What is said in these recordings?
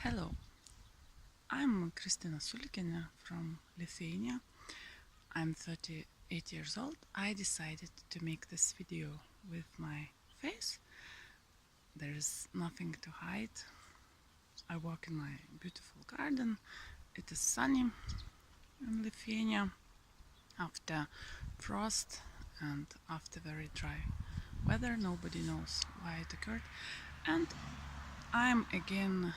Hello, I'm Kristina Sulikina from Lithuania. I'm 38 years old. I decided to make this video with my face. There is nothing to hide. I walk in my beautiful garden. It is sunny in Lithuania after frost and after very dry weather. Nobody knows why it occurred. And I'm again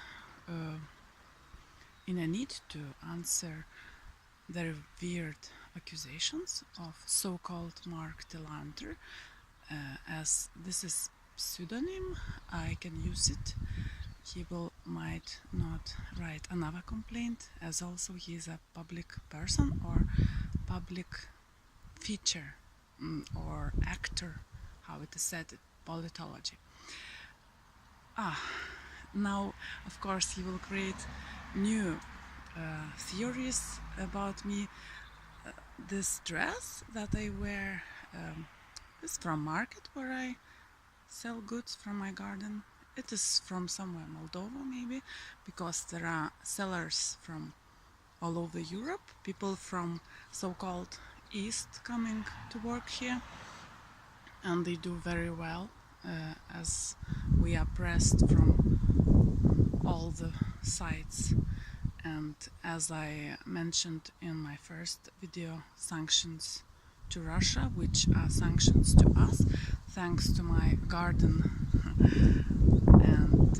in a need to answer very weird accusations of so-called Marc Delantre. As this is pseudonym, I can use it. He might not write another complaint, as also he is a public person or public feature or actor, how it is said in politology. Now, of course, he will create new theories about me. This dress that I wear is from market where I sell goods from my garden. It is from somewhere Moldova maybe, because there are sellers from all over Europe, people from so-called East coming to work here, and they do very well as we are pressed from all the sides. And as I mentioned in my first video, sanctions to Russia, which are sanctions to us, thanks to my garden and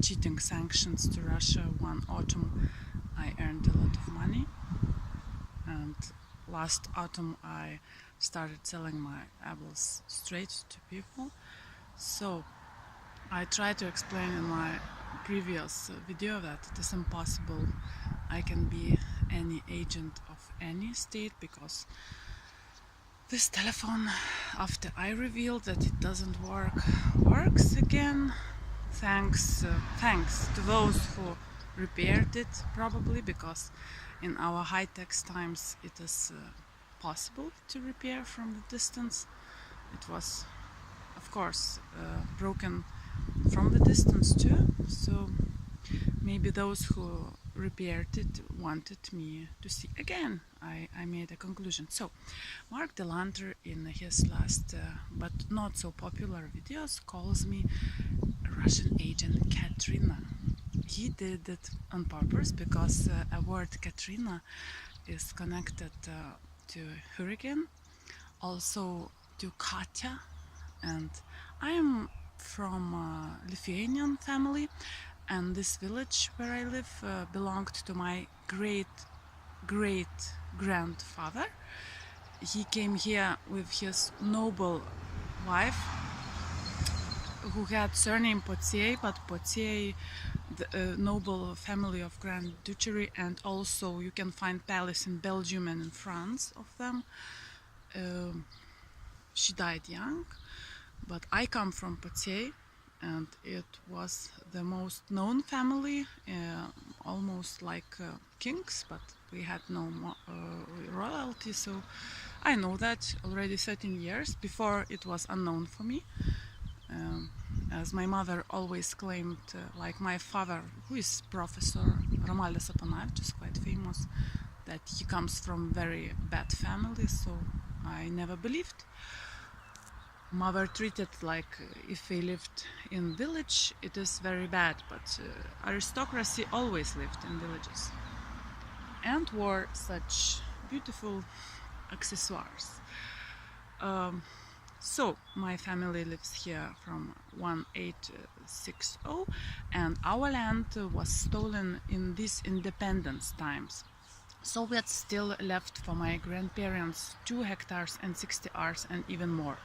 cheating sanctions to Russia. One autumn I earned a lot of money, and last autumn I started selling my apples straight to people. So I tried to explain in my previous video that it is impossible I can be any agent of any state, because this telephone, after I revealed that it doesn't work, works again, thanks to those who repaired it, probably because in our high-tech times it is possible to repair from the distance. It was, of course, broken from the distance too, so maybe those who repaired it wanted me to see again. I made a conclusion. So Marc Delantre, in his last but not so popular videos, calls me Russian agent Katrina. He did it on purpose because a word Katrina is connected to hurricane, also to Katya, and I am from Lithuanian family, and this village where I live belonged to my great-great-grandfather. He came here with his noble wife, who had surname Potier, but Potier, the noble family of Grand Duchy, and also you can find palace in Belgium and in France of them. She died young, but I come from Potier, and it was the most known family, almost like kings, but we had no royalty, so I know that already 13 years. Before it was unknown for me, as my mother always claimed, like my father, who is Professor Romualdas Apanavičius, quite famous, that he comes from very bad family, so I never believed. Mother treated like if they lived in village, it is very bad, but aristocracy always lived in villages and wore such beautiful accessoires. So my family lives here from 1860, and our land was stolen in these independence times. Soviets still left for my grandparents 2 hectares and 60 acres and even more.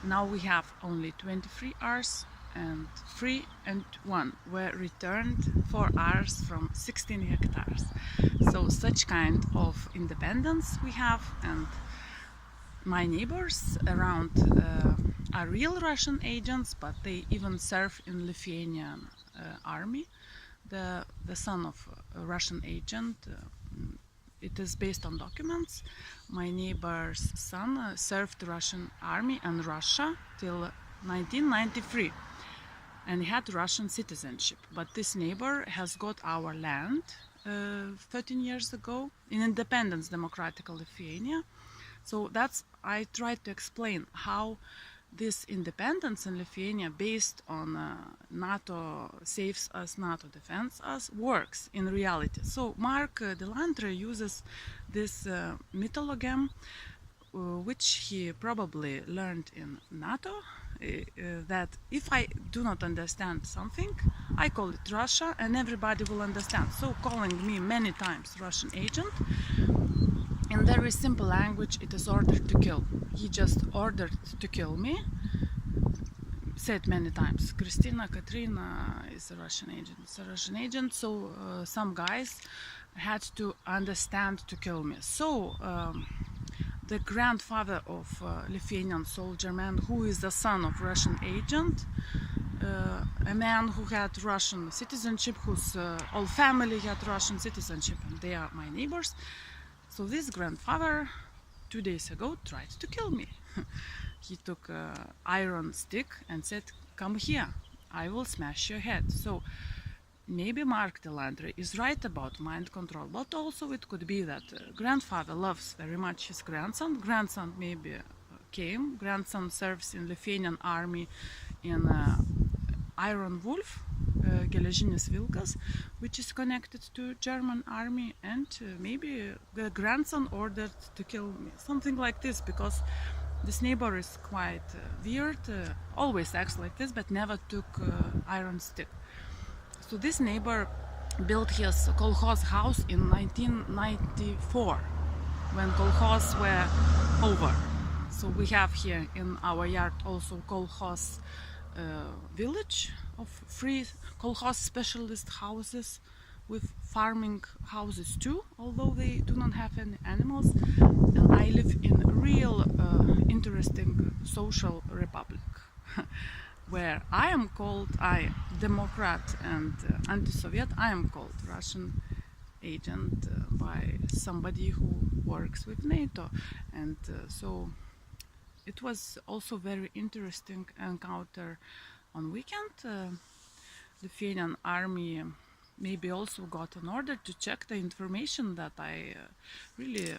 Now we have only 23 acres, and 3 and 1 were returned 4 acres from 16 hectares. So such kind of independence we have, and my neighbors around are real Russian agents, but they even serve in Lithuanian army. The son of a Russian agent, it is based on documents. My neighbor's son served the Russian army and Russia till 1993. and he had Russian citizenship. But this neighbor has got our land 13 years ago in independence democratic Lithuania. So that's, I tried to explain how this independence in Lithuania based on NATO saves us, NATO defends us, works in reality. So Marc Delantre uses this mythology, which he probably learned in NATO, that if I do not understand something, I call it Russia and everybody will understand. So calling me many times Russian agent, in very simple language, it is ordered to kill. He just ordered to kill me. Said many times, Christina, Katrina is a Russian agent. It's a Russian agent. So some guys had to understand to kill me. So the grandfather of Lithuanian soldier man, who is the son of Russian agent, a man who had Russian citizenship, whose whole family had Russian citizenship, and they are my neighbors. So this grandfather 2 days ago tried to kill me. He took an iron stick and said, "Come here, I will smash your head." So maybe Marc Delantre is right about mind control, but also it could be that grandfather loves very much his grandson. Grandson maybe came. Grandson serves in Lithuanian army in Iron Wolf, Geležinis Vilkas, which is connected to German army, and maybe the grandson ordered to kill me. Something like this, because this neighbor is quite weird, always acts like this, but never took iron stick. So this neighbor built his kolkhoz house in 1994, when kolkhoz were over. So we have here in our yard also kolkhoz village of free kolkhoz specialist houses with farming houses too, although they do not have any animals. And I live in a real interesting social republic where I am called, Democrat and anti-Soviet, I am called Russian agent by somebody who works with NATO. And so it was also very interesting encounter on weekend. Lithuanian army maybe also got an order to check the information that I really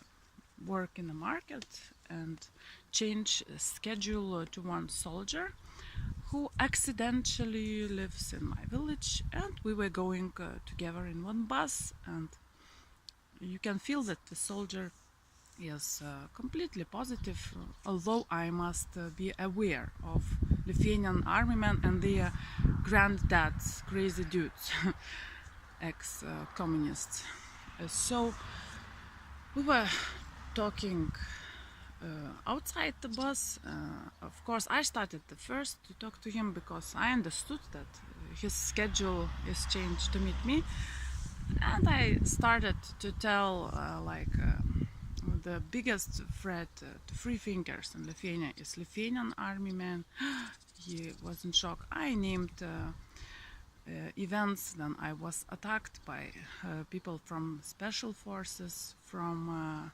work in the market, and change schedule to one soldier who accidentally lives in my village, and we were going together in one bus, and you can feel that the soldier is completely positive, although I must be aware of Lithuanian army men and their granddads, crazy dudes, ex-communists. So we were talking outside the bus. Of course, I started the first to talk to him because I understood that his schedule is changed to meet me, and I started to tell the biggest threat to free thinkers in Lithuania is Lithuanian army man. He was in shock. I named events. Then I was attacked by people from special forces, from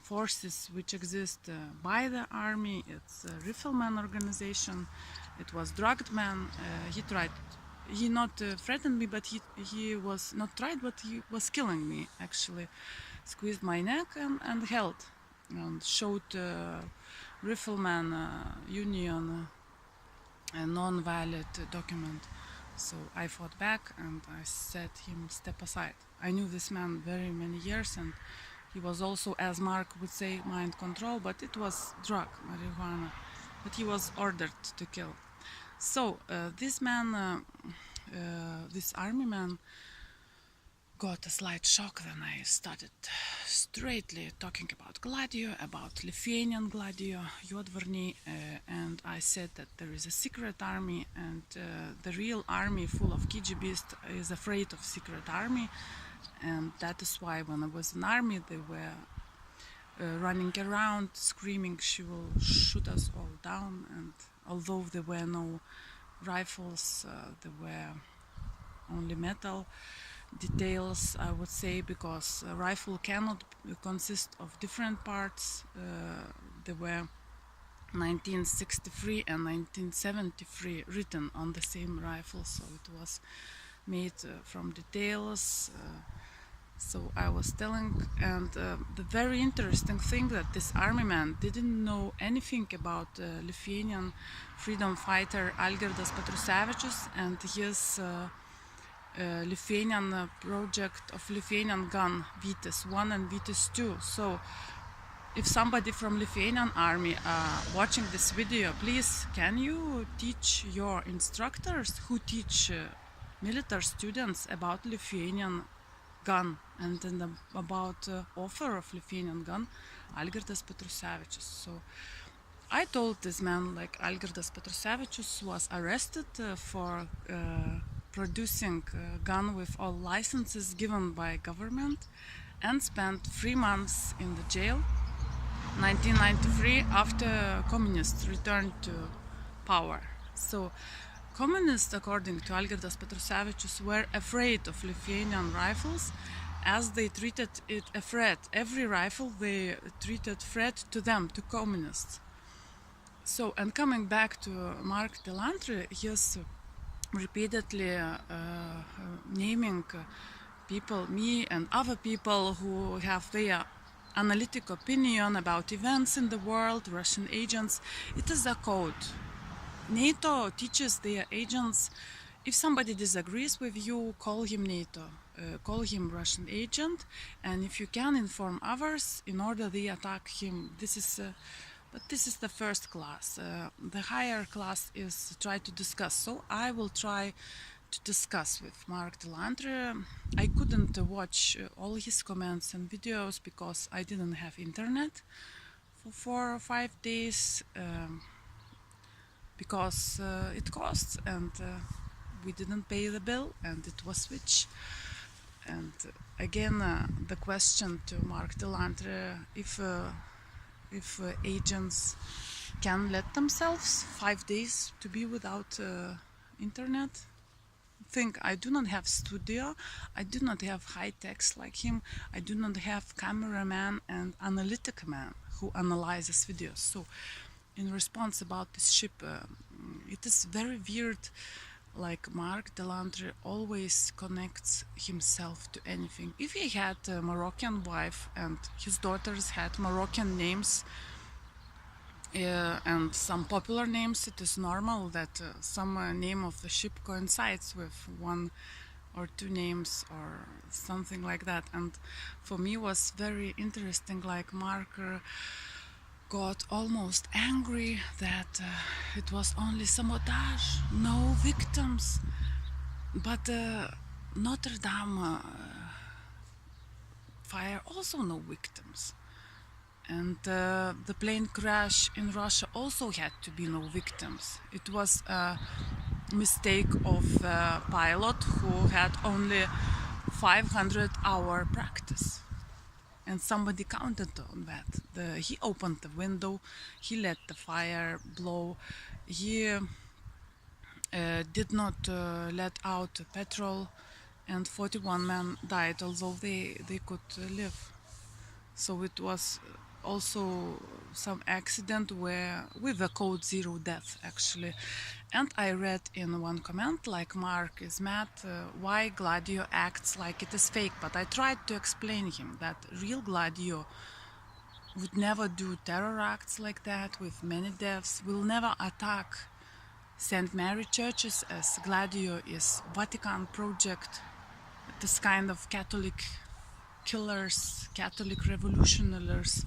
forces which exist by the army. It's a rifleman organization. It was drugged man. He not threatened me, but he was not tried, but he was killing me actually. Squeezed my neck and held and showed rifleman union a non-valid document. So I fought back and I said him step aside. I knew this man very many years, and he was also, as Mark would say, mind control, but it was drug, marijuana, but he was ordered to kill. So this man, this army man, got a slight shock. Then I started straightly talking about Gladio, about Lithuanian Gladio, Juodvarniai, and I said that there is a secret army, and the real army full of KGBists is afraid of secret army, and that is why when I was in army they were running around screaming, "She will shoot us all down." And although there were no rifles, there were only metal details, I would say, because a rifle cannot consist of different parts. There were 1963 and 1973 written on the same rifle, so it was made from details. So I was telling, and the very interesting thing that this army man didn't know anything about Lithuanian freedom fighter Algirdas Petrusevičius and his Lithuanian project of Lithuanian gun Vytis 1 and Vytis 2. So if somebody from Lithuanian army watching this video, please can you teach your instructors who teach military students about Lithuanian gun and then about author of Lithuanian gun, Algirdas Petrusevičius. So I told this man, like, Algirdas Petrusevičius was arrested for producing a gun with all licenses given by government and spent 3 months in the jail 1993 after communists returned to power. So communists, according to Algirdas Petrusevičius, were afraid of Lithuanian rifles as they treated it a threat. Every rifle they treated threat to them, to communists. So, and coming back to Marc Delantre, he's repeatedly naming people, me and other people who have their analytic opinion about events in the world, Russian agents. It is a code. NATO teaches their agents, if somebody disagrees with you, call him NATO, call him Russian agent, and if you can, inform others in order they attack him. This is but this is the first class. The higher class is try to discuss. So I will try to discuss with Marc Delantre. I couldn't watch all his comments and videos because I didn't have internet for 4 or 5 days, because it costs, and we didn't pay the bill, and it was switch. And again, the question to Marc Delantre, if agents can let themselves 5 days to be without internet. Think, I do not have studio, I do not have high techs like him, I do not have cameraman and analytic man who analyzes videos. So in response about this ship, it is very weird, like Marc Delantre always connects himself to anything. If he had a Moroccan wife and his daughters had Moroccan names and some popular names, it is normal that some name of the ship coincides with 1 or 2 names or something like that. And for me was very interesting, like Marc got almost angry that it was only sabotage, no victims. But Notre Dame fire also no victims. And the plane crash in Russia also had to be no victims. It was a mistake of a pilot who had only 500-hour practice. And somebody counted on that. He opened the window, he let the fire blow, he did not let out petrol, and 41 men died, although they could live. So it was also some accident where with a code 0 death actually. And I read in one comment, like, Marc is mad why Gladio acts like it is fake, but I tried to explain him that real Gladio would never do terror acts like that with many deaths, will never attack St. Mary churches, as Gladio is Vatican project, this kind of Catholic killers, Catholic revolutionaries,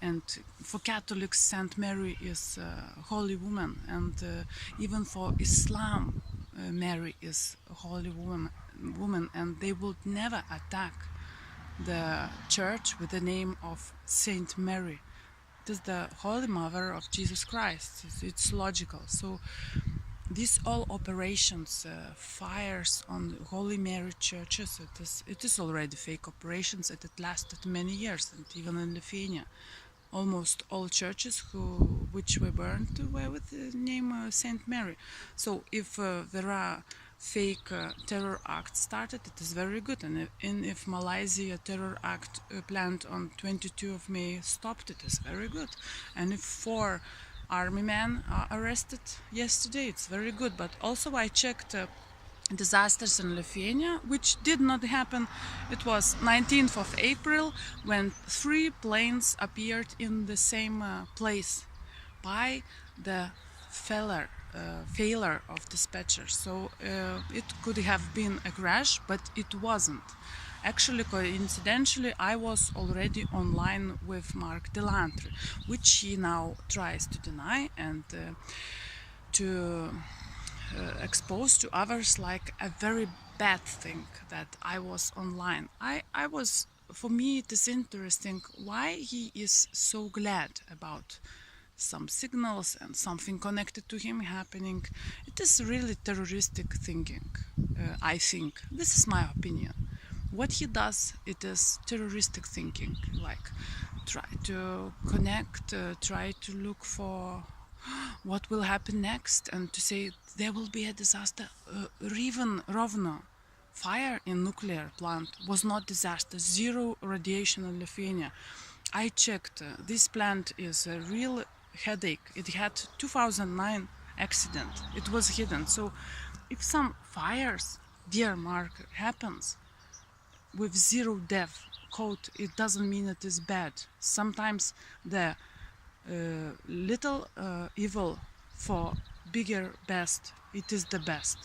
and for Catholics Saint Mary is a holy woman, and even for Islam Mary is a holy woman, and they would never attack the church with the name of Saint Mary. It is the Holy Mother of Jesus Christ. It's logical. So these all operations, fires on Holy Mary churches, it is already fake operations, and it lasted many years. And even in Lithuania, almost all churches which were burned were with the name Saint Mary. So if there are fake terror acts started, it is very good. And if Malaysia terror act planned on 22 of May stopped, it is very good. And if 4 army men arrested yesterday. It's very good. But also I checked disasters in Lithuania, which did not happen. It was 19th of April when 3 planes appeared in the same place by the failure of dispatcher. So it could have been a crash, but it wasn't. Actually, coincidentally, I was already online with Marc Delantre, which he now tries to deny and to expose to others like a very bad thing that I was online. I was, for me, it is interesting why he is so glad about some signals and something connected to him happening. It is really terroristic thinking, I think. This is my opinion. What he does, it is terroristic thinking, like try to connect, try to look for what will happen next and to say there will be a disaster. Rovno fire in nuclear plant was not disaster, zero radiation in Lithuania. I checked, this plant is a real headache. It had 2009 accident. It was hidden. So if some fires, dear Mark, happens with zero death quote, it doesn't mean it is bad. Sometimes the little evil for bigger best, it is the best.